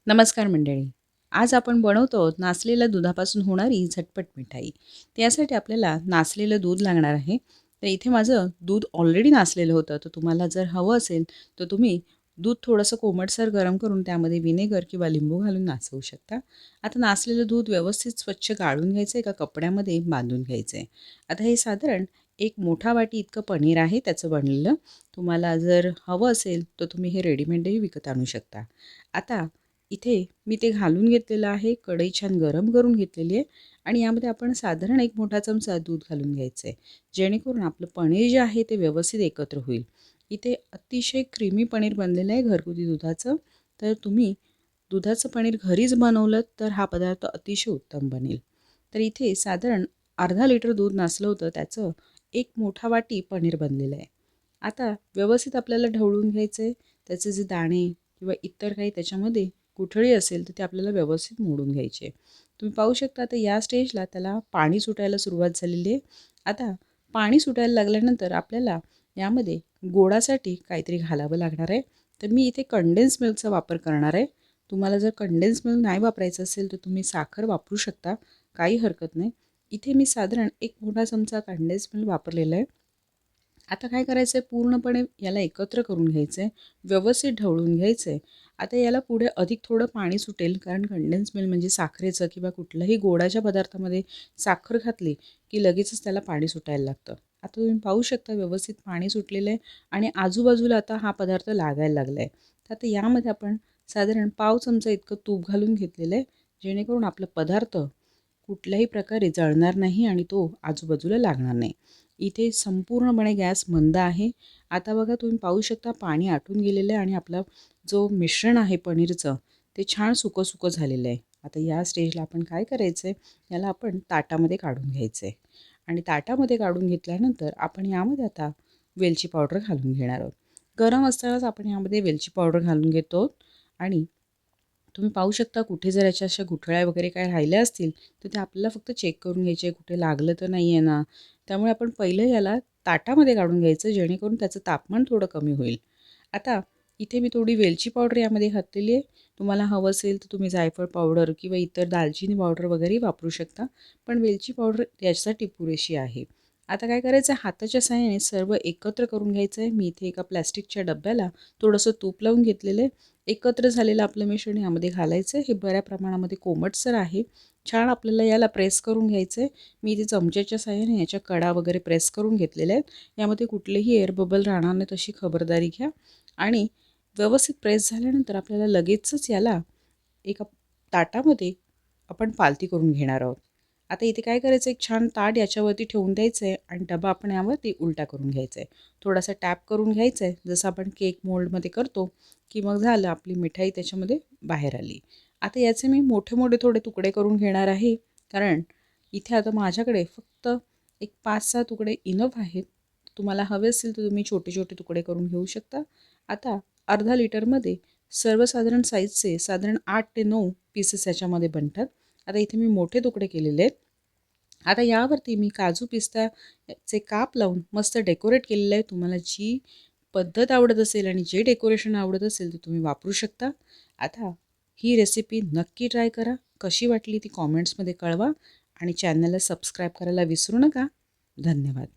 नमस्कार मंडळी. आज आपण बनवतो आहोत नासलेल्या दुधापासून होणारी झटपट मिठाई. त्यासाठी आपल्याला नासलेलं दूध लागणार आहे. तर इथे माझं दूध ऑलरेडी नासलेलं होतं. तर तुम्हाला जर हवं असेल तर तुम्ही दूध थोडंसं कोमटसर गरम करून त्यामध्ये विनेगर किंवा लिंबू घालून नासवू शकता. आता नासलेलं दूध व्यवस्थित स्वच्छ गाळून घ्यायचं, एका कपड्यामध्ये बांधून घ्यायचं आहे. आता हे साधारण एक मोठा वाटी इतकं पनीर आहे त्याचं बनलेलं. तुम्हाला जर हवं असेल तर तुम्ही हे रेडीमेडही विकत आणू शकता. आता इथे मी ते घालून घेतलेलं आहे. कढई छान गरम करून घेतलेली आहे आणि यामध्ये आपण साधारण एक मोठा चमचा दूध घालून घ्यायचं आहे. जेणेकरून आपलं पनीर जे आहे ते व्यवस्थित एकत्र होईल. इथे अतिशय क्रीमी पनीर बनलेलं आहे घरगुती दुधाचं. तर तुम्ही दुधाचं पनीर घरीच बनवलं तर हा पदार्थ अतिशय उत्तम बनेल. तर इथे साधारण अर्धा लिटर दूध नासलं होतं, त्याचं एक मोठा वाटी पनीर बनलेलं आहे. आता व्यवस्थित आपल्याला ढवळून घ्यायचं आहे. त्याचे जे दाणे किंवा इतर काही त्याच्यामध्ये गुठळी असेल तर ते आपल्याला व्यवस्थित मोडून घ्यायचे. तुम्ही पाहू शकता आता या स्टेजला त्याला पाणी सुटायला सुरुवात झालेली आहे. आता पाणी सुटायला लागल्यानंतर आपल्याला यामध्ये गोडासाठी काहीतरी घालावं लागणार आहे. तर मी इथे कंडेन्स मिल्कचा वापर करणार आहे. तुम्हाला जर कंडेन्स मिल्क नाही वापरायचं असेल तर तुम्ही साखर वापरू शकता, काही हरकत नाही. इथे मी साधारण एक मोठा चमचा कंडेन्स मिल्क वापरलेला आहे. आता काय करायचं आहे, पूर्णपणे याला एकत्र करून घ्यायचं आहे, व्यवस्थित ढवळून घ्यायचं आहे. आता याला पुढे अधिक थोडं पाणी सुटेल, कारण कंडेन्स मिल्क म्हणजे साखरेचं किंवा कुठल्याही गोडाच्या पदार्थामध्ये साखर घातली की लगेचच त्याला पाणी सुटायला लागतं. आता तुम्ही पाहू शकता व्यवस्थित पाणी सुटलेलं आहे आणि आजूबाजूला आता हा पदार्थ लागायला लागला आहे. तर आता यामध्ये आपण साधारण पाव चमचा इतकं तूप घालून घेतलेलं आहे, जेणेकरून आपला पदार्थ कुठल्याही प्रकारे जळणार नाही आणि तो आजूबाजूला लागणार नाही. इथे संपूर्णपणे गॅस मंद आहे. आता बघा तुम्ही पाहू शकता पाणी आटून गेलेलं आहे आणि आपला जो मिश्रण आहे पनीरचं ते छान सुकं सुकं झालेलं आहे. आता या स्टेजला आपण काय करायचं आहे, याला आपण ताटामध्ये काढून घ्यायचं आहे आणि ताटामध्ये काढून घेतल्यानंतर आपण यामध्ये आता वेलची पावडर घालून घेणार आहोत. गरम असतानाच आपण यामध्ये वेलची पावडर घालून घेतो आणि तुम्ही पाहू शकता कुठे जर याच्या अशा गुठळ्या वगैरे काय राहिल्या असतील तर ते आपल्याला फक्त चेक करून घ्यायचे, कुठे लागलं तर नाही आहे ना. त्यामुळे आपण पहिलं याला ताटामध्ये काढून घ्यायचं, जेणेकरून त्याचं तापमान थोडं कमी होईल. आता इथे मी थोडी वेलची पावडर यामध्ये घातलेली आहे. तुम्हाला हवं असेल तर तुम्ही जायफळ पावडर किंवा इतर दालचिनी पावडर वगैरेही वापरू शकता, पण वेलची पावडर याच्यासाठी पुरेशी आहे. आता काय करायचं आहे, हाताच्या सहाय्याने सर्व एकत्र करून घ्यायचं आहे. मी इथे एका प्लॅस्टिकच्या डब्याला थोडंसं तूप लावून घेतलेलं आहे. एकत्र झालेलं आपलं मिश्रण यामध्ये घालायचं आहे. हे बऱ्या प्रमाणामध्ये कोमटसर आहे. छान आपल्याला याला प्रेस करून घ्यायचं आहे. मी इथे चमच्याच्या साहाय्याने याच्या कडा वगैरे प्रेस करून घेतलेल्या आहेत. यामध्ये कुठलेही एअर बबल राहणार नाही तशी खबरदारी घ्या आणि व्यवस्थित प्रेस झाल्यानंतर आपल्याला लगेचच याला एका ताटामध्ये आपण पालती करून घेणार आहोत. आता इथे काय करायचं, एक छान ताट याच्यावरती ठेवून द्यायचं आहे आणि डबा आपण यावरती उलटा करून घ्यायचा आहे. थोडासा टॅप करून घ्यायचा आहे, जसं आपण केक मोल्डमध्ये करतो, की मग झालं आपली मिठाई त्याच्यामध्ये बाहेर आली. आता याचे मी मोठे मोठे थोडे तुकडे करून घेणार आहे, कारण इथे आता माझ्याकडे फक्त एक 5-6 तुकडे इनफ आहेत. तुम्हाला हवे असतील तर तुम्ही छोटे छोटे तुकडे करून घेऊ शकता. आता अर्धा लिटरमध्ये सर्वसाधारण साईजचे साधारण 8 ते 9 पीसेस याच्यामध्ये बनतात. आता इथे मी मोठे तुकडे केलेले आहेत. आता यावरती मी काजू पिस्ताचे काप लावून मस्त डेकोरेट केलेलं आहे. तुम्हाला जी पद्धत आवडत असेल आणि जे डेकोरेशन आवडत असेल ते तुम्ही वापरू शकता. आता ही रेसिपी नक्की ट्राय करा. कशी वाटली ती कॉमेंट्समध्ये कळवा आणि चॅनलला सबस्क्राईब करायला विसरू नका. धन्यवाद.